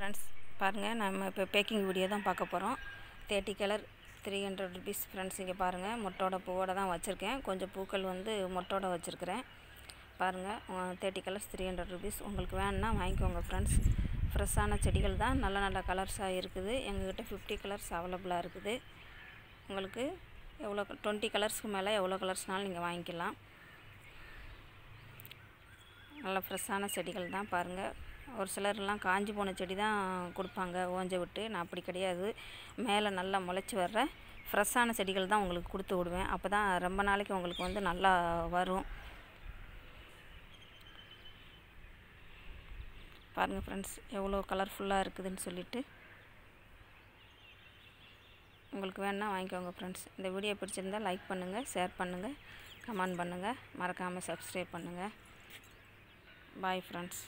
Friends பாருங்கள், நம்ம இப்போ பேக்கிங் வீடியோ தான் பார்க்க போகிறோம். 30 கலர் 300 ருபீஸ் ஃப்ரெண்ட்ஸ். இங்கே பாருங்கள், மொட்டோட பூவோட தான் வச்சுருக்கேன். கொஞ்சம் பூக்கள் வந்து மொட்டோட வச்சுருக்கிறேன். பாருங்கள், 30 கலர்ஸ் 300 ருபீஸ். உங்களுக்கு வேணுன்னா வாங்கிக்கோங்க ஃப்ரெண்ட்ஸ். ஃப்ரெஷ்ஷான செடிகள் தான், நல்ல நல்ல கலர்ஸாக இருக்குது. எங்கள்கிட்ட 50 கலர்ஸ் அவைலபிளாக இருக்குது. உங்களுக்கு எவ்வளோ 20 கலர்ஸ்க்கு மேலே எவ்வளோ கலர்ஸ்னாலும் நீங்கள் வாங்கிக்கலாம். நல்ல ஃப்ரெஷ்ஷான செடிகள் தான். பாருங்கள், ஒரு சிலர்லாம் காஞ்சி போன செடி தான் கொடுப்பாங்க ஓஞ்ச விட்டு. நான் அப்படி கிடையாது, மேலே நல்லா முளைச்சி வர்ற ஃப்ரெஷ்ஷான செடிகள் தான் உங்களுக்கு கொடுத்து விடுவேன். அப்போ தான் ரொம்ப நாளைக்கு உங்களுக்கு வந்து நல்லா வரும். பாருங்கள் ஃப்ரெண்ட்ஸ், எவ்வளோ கலர்ஃபுல்லாக இருக்குதுன்னு சொல்லிட்டு. உங்களுக்கு வேணுன்னா வாங்கிக்கோங்க ஃப்ரெண்ட்ஸ். இந்த வீடியோ பிடிச்சிருந்தால் லைக் பண்ணுங்கள், ஷேர் பண்ணுங்கள், கமெண்ட் பண்ணுங்கள், மறக்காமல் சப்ஸ்கிரைப் பண்ணுங்கள். Bye friends.